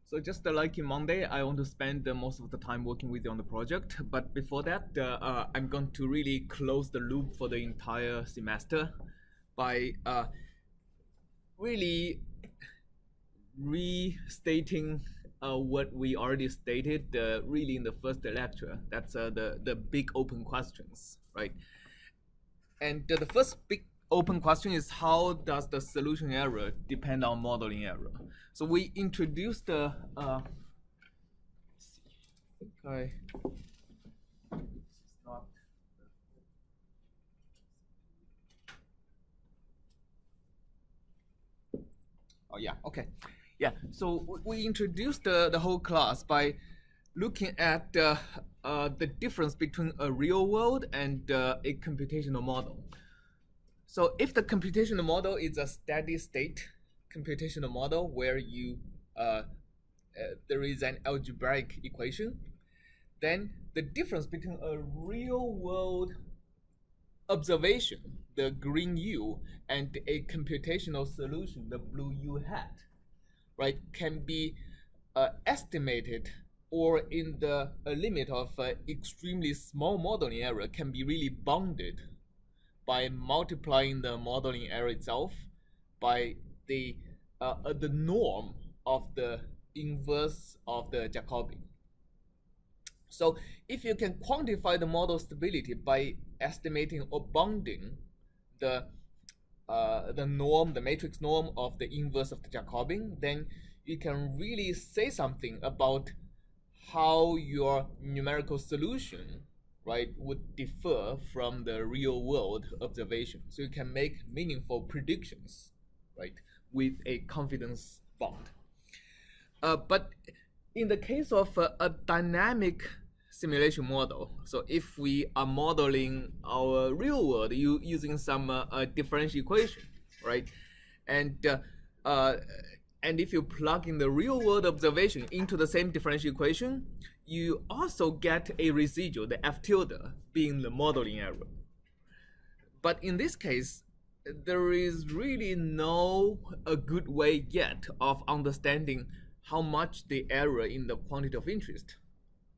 So just like in Monday, I want to spend most of the time working with you on the project. But before that, I'm going to really close the loop for the entire semester by really restating what we already stated really in the first lecture. That's the big open questions, right? And the first big open question is, how does the solution error depend on modeling error? So we introduced the oh yeah, okay. Yeah, so we introduced the whole class by looking at the difference between a real world and a computational model. So if the computational model is a steady state computational model where there is an algebraic equation, then the difference between a real world observation, the green U, and a computational solution, the blue U hat, right, can be estimated, or in the limit of extremely small modeling error can be really bounded by multiplying the modeling error itself by the norm of the inverse of the Jacobian. So if you can quantify the model stability by estimating or bounding the norm, the matrix norm of the inverse of the Jacobian, then you can really say something about how your numerical solution, right, would differ from the real world observation. So you can make meaningful predictions, right, with a confidence bound. But in the case of a dynamic simulation model, so if we are modeling our real world using some differential equation, right, and if you plug in the real world observation into the same differential equation, you also get a residual, the F tilde, being the modeling error. But in this case, there is really no a good way yet of understanding how much the error in the quantity of interest,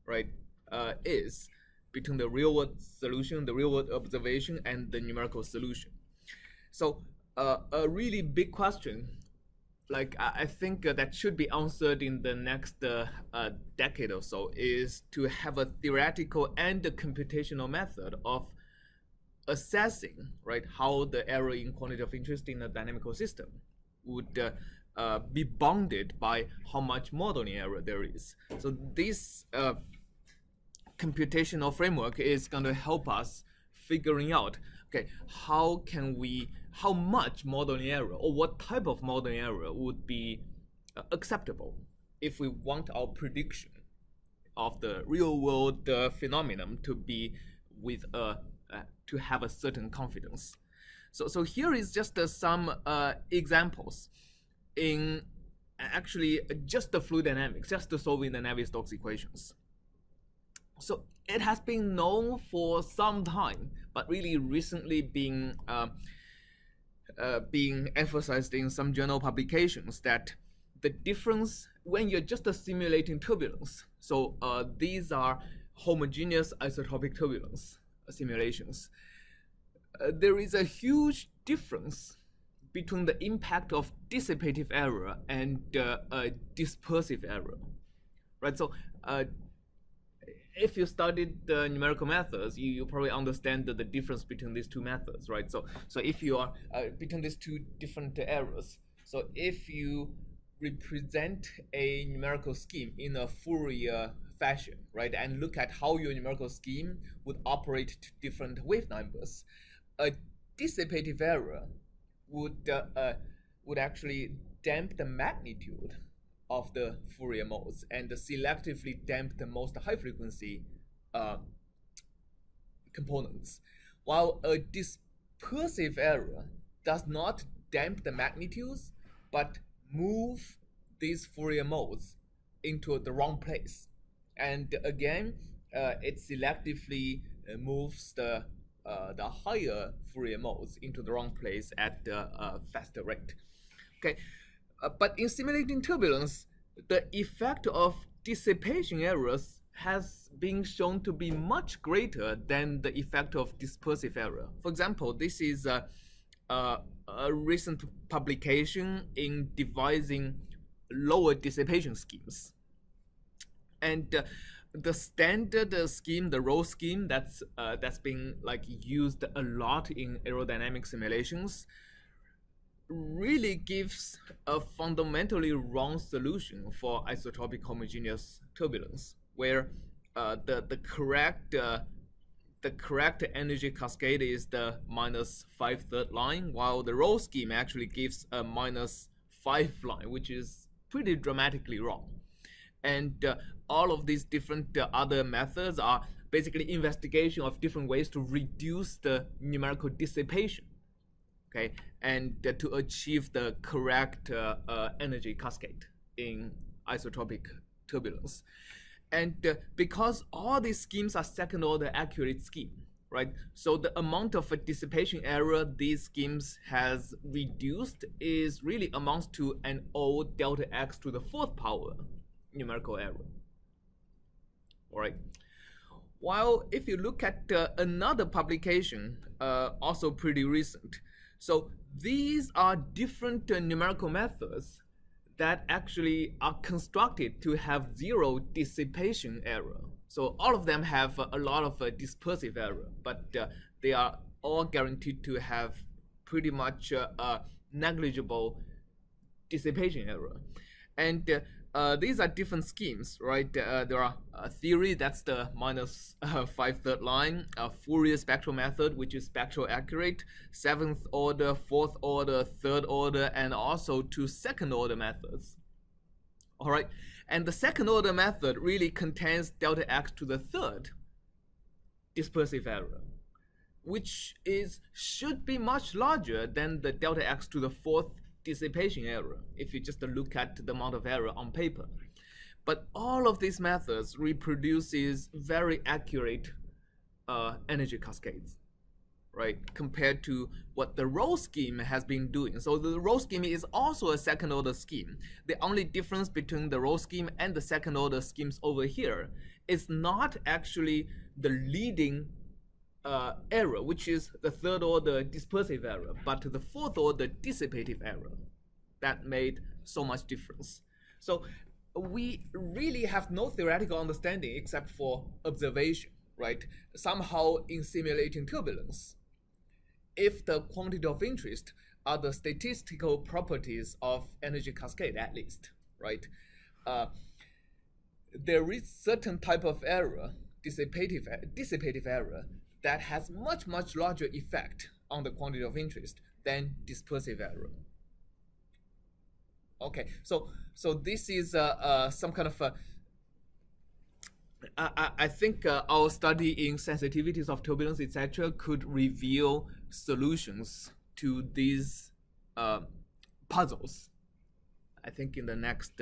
right, is between the real world solution, the real world observation, and the numerical solution. So a really big question, like I think that should be answered in the next decade or so, is to have a theoretical and a computational method of assessing, right, how the error in quantity of interest in a dynamical system would be bounded by how much modeling error there is. So this computational framework is going to help us figuring out, okay, how much modeling error or what type of modeling error would be acceptable if we want our prediction of the real world phenomenon to be with to have a certain confidence. So here is just some examples in actually just the fluid dynamics, just solving the Navier-Stokes equations. So it has been known for some time, but really recently being emphasized in some journal publications, that the difference when you're just simulating turbulence. So these are homogeneous isotopic turbulence simulations. There is a huge difference between the impact of dissipative error and dispersive error, right? So if you studied the numerical methods, you probably understand the difference between these two methods, right? So if you are between these two different errors, so if you represent a numerical scheme in a Fourier fashion, right, and look at how your numerical scheme would operate to different wave numbers, a dissipative error would actually damp the magnitude of the Fourier modes and selectively damp the most high frequency components, while a dispersive error does not damp the magnitudes but move these Fourier modes into the wrong place. And again, it selectively moves the higher Fourier modes into the wrong place at a faster rate. Okay, but in simulating turbulence, the effect of dissipation errors has been shown to be much greater than the effect of dispersive error. For example, this is a recent publication in devising lower dissipation schemes. And the standard scheme, the row scheme that's been like used a lot in aerodynamic simulations, really gives a fundamentally wrong solution for isotropic homogeneous turbulence, where the correct energy cascade is the -5/3 line, while the row scheme actually gives a -5 line, which is pretty dramatically wrong. And all of these different other methods are basically investigation of different ways to reduce the numerical dissipation, okay, and to achieve the correct energy cascade in isotropic turbulence. And because all these schemes are second order accurate scheme, right? So the amount of dissipation error these schemes has reduced is really amounts to an O delta x to the 4th power numerical error. All right. While if you look at another publication, also pretty recent, so these are different numerical methods that actually are constructed to have 0 dissipation error. So all of them have a lot of dispersive error, but they are all guaranteed to have pretty much negligible dissipation error. And these are different schemes, right? There are a theory, that's the -5/3 line, a Fourier spectral method, which is spectral accurate, 7th order, 4th order, 3rd order, and also 2 second order methods. All right, and the second order method really contains delta x to the 3rd dispersive error, which should be much larger than the delta x to the 4th dissipation error if you just look at the amount of error on paper. But all of these methods reproduces very accurate energy cascades, right, compared to what the row scheme has been doing. So the row scheme is also a second order scheme. The only difference between the row scheme and the second order schemes over here is not actually the leading error, which is the 3rd order dispersive error, but the 4th order dissipative error that made so much difference. So we really have no theoretical understanding except for observation, right? Somehow in simulating turbulence, if the quantity of interest are the statistical properties of energy cascade, at least, right? There is certain type of error, dissipative error, that has much larger effect on the quantity of interest than dispersive error. Okay, so this is some kind of I think our study in sensitivities of turbulence, etc., could reveal solutions to these puzzles, I think, in the next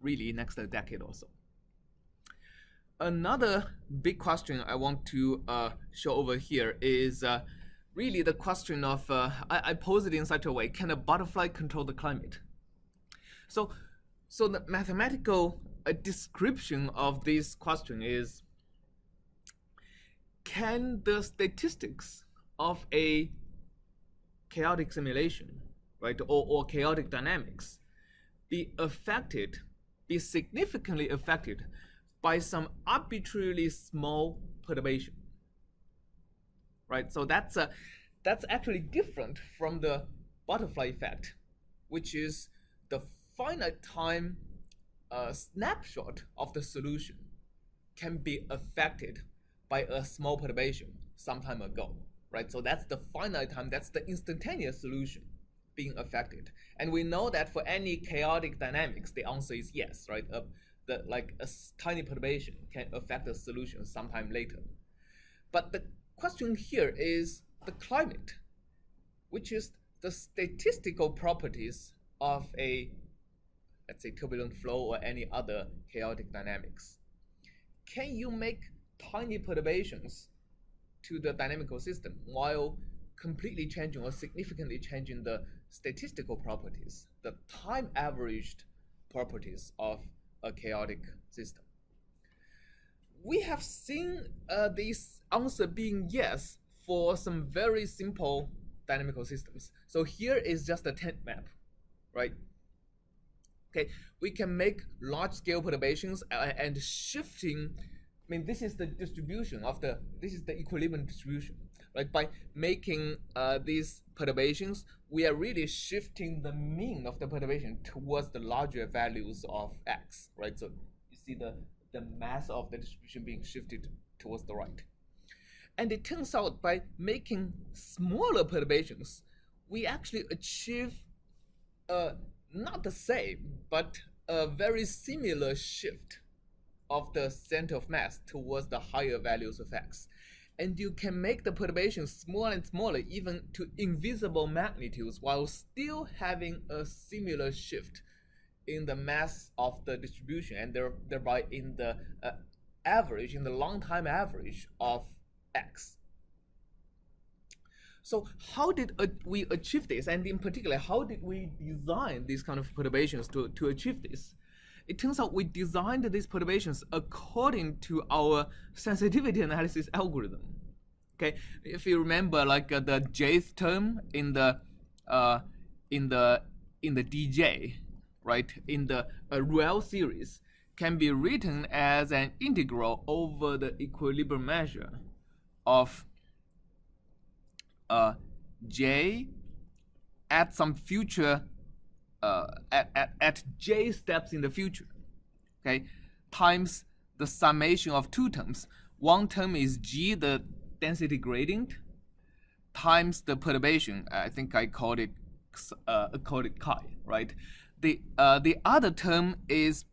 next decade or so. Another big question I want to show over here is really the question of, I pose it in such a way, can a butterfly control the climate? So the mathematical description of this question is, can the statistics of a chaotic simulation, right, or chaotic dynamics be significantly affected by some arbitrarily small perturbation, right? So that's actually different from the butterfly effect, which is the finite time snapshot of the solution can be affected by a small perturbation some time ago, right? So that's the finite time, that's the instantaneous solution being affected. And we know that for any chaotic dynamics, the answer is yes, right? Like a tiny perturbation can affect the solution sometime later. But the question here is the climate, which is the statistical properties of a, let's say, turbulent flow or any other chaotic dynamics. Can you make tiny perturbations to the dynamical system while completely changing or significantly changing the statistical properties, the time averaged properties of a chaotic system. We have seen this answer being yes for some very simple dynamical systems. So here is just a tent map, right? Okay, we can make large-scale perturbations and shifting. I mean, this is the distribution of this is the equilibrium distribution. Right, by making these perturbations, we are really shifting the mean of the perturbation towards the larger values of x, right? So you see the mass of the distribution being shifted towards the right. And it turns out by making smaller perturbations, we actually achieve not the same, but a very similar shift of the center of mass towards the higher values of x. And you can make the perturbations smaller and smaller, even to invisible magnitudes, while still having a similar shift in the mass of the distribution, and thereby in the average, in the long time average of x. So how did we achieve this? And in particular, how did we design these kind of perturbations to achieve this? It turns out we designed these perturbations according to our sensitivity analysis algorithm. Okay, if you remember, like the jth term in the dj, right, in the real series, can be written as an integral over the equilibrium measure of j at some future at j steps in the future, okay, times the summation of two terms. One term is g, the density gradient, times the perturbation. I think I called it chi, right? The other term is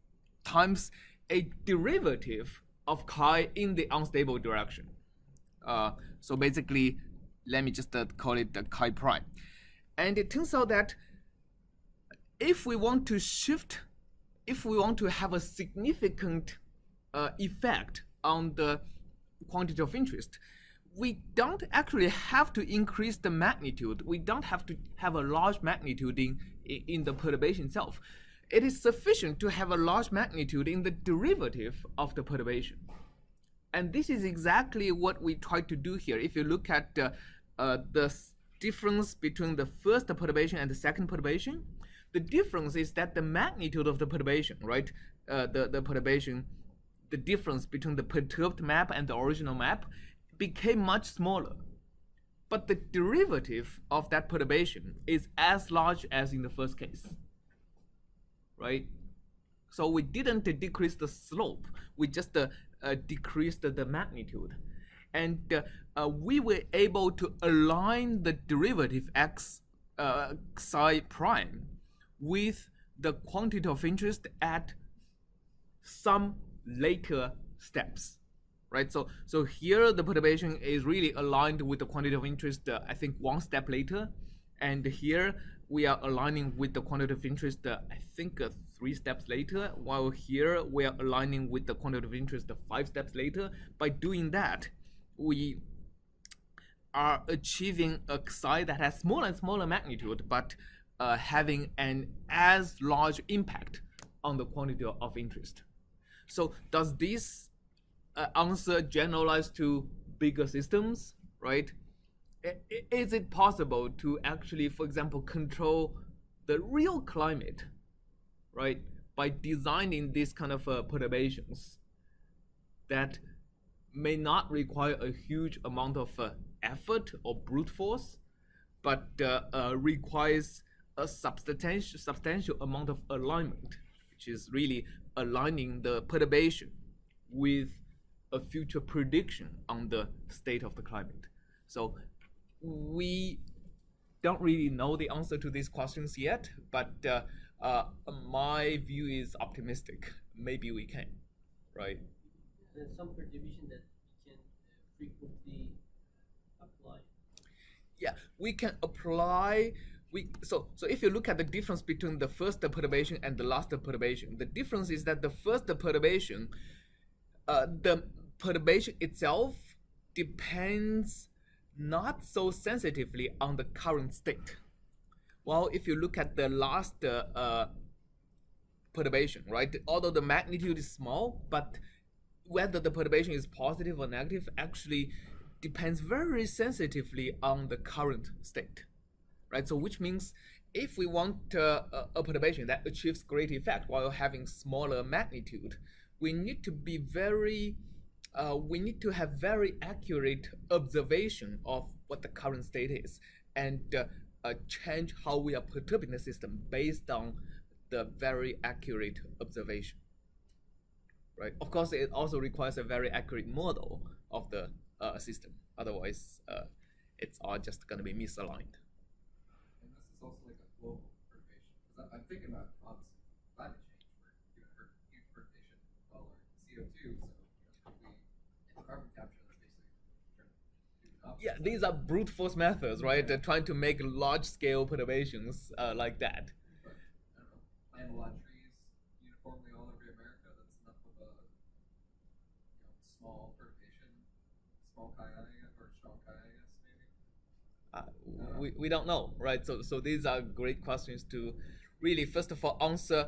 times a derivative of chi in the unstable direction. So basically, let me just call it the chi prime. And it turns out that if we want to shift, if we want to have a significant effect on the quantity of interest, we don't actually have to increase the magnitude. We don't have to have a large magnitude in the perturbation itself. It is sufficient to have a large magnitude in the derivative of the perturbation. And this is exactly what we try to do here. If you look at the difference between the first perturbation and the second perturbation, the difference is that the magnitude of the perturbation, right? The perturbation, the difference between the perturbed map and the original map became much smaller. But the derivative of that perturbation is as large as in the first case, right? So we didn't decrease the slope, we just decreased the magnitude. And we were able to align the derivative x psi prime with the quantity of interest at some later steps, right? So here the perturbation is really aligned with the quantity of interest, I think one step later, and here we are aligning with the quantity of interest, I think 3 steps later, while here we are aligning with the quantity of interest 5 steps later. By doing that, we are achieving a psi that has smaller and smaller magnitude, but having an as large impact on the quantity of interest. So does this answer generalize to bigger systems, right? Is it possible to actually, for example, control the real climate, right, by designing these kind of perturbations that may not require a huge amount of effort or brute force, but requires a substantial amount of alignment, which is really aligning the perturbation with a future prediction on the state of the climate. So we don't really know the answer to these questions yet, but my view is optimistic. Maybe we can, right? There's some perturbation that you can frequently apply. Yeah, we can apply. So if you look at the difference between the first perturbation and the last perturbation, the difference is that the first perturbation, the perturbation itself depends not so sensitively on the current state. While if you look at the last perturbation, right? Although the magnitude is small, but whether the perturbation is positive or negative actually depends very sensitively on the current state, right? So which means if we want a perturbation that achieves great effect while having smaller magnitude, we need to be we need to have very accurate observation of what the current state is, and change how we are perturbing the system based on the very accurate observation, right? Of course, it also requires a very accurate model of the system. Otherwise, it's all just going to be misaligned. And this is also like a global perturbation. Because I'm thinking about obviously climate change, where you have huge perturbation well or CO2. So if we in carbon capture, that's basically trying to do the opposite. Yeah, these are brute force methods, right? They're trying to make large scale perturbations like that. But I don't know, plant a lot of trees uniformly all over America. That's enough of a small perturbation, small chi, or strong chi, I guess maybe. We don't know, right? So these are great questions to really, first of all, answer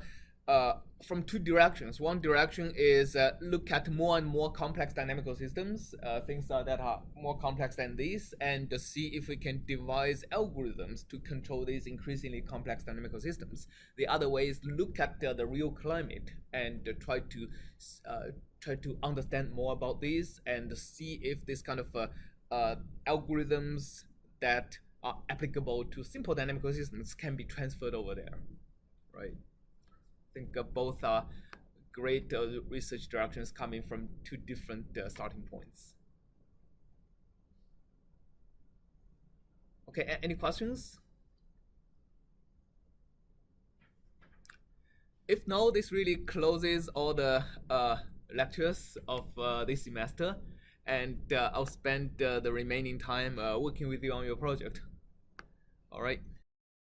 from two directions. One direction is look at more and more complex dynamical systems, things that are more complex than these, and see if we can devise algorithms to control these increasingly complex dynamical systems. The other way is look at the real climate and try to understand more about these and see if this kind of algorithms that are applicable to simple dynamical systems can be transferred over there, right? I think both are great research directions coming from two different starting points. Okay, any questions? If no, this really closes all the lectures of this semester, and I'll spend the remaining time working with you on your project. All right.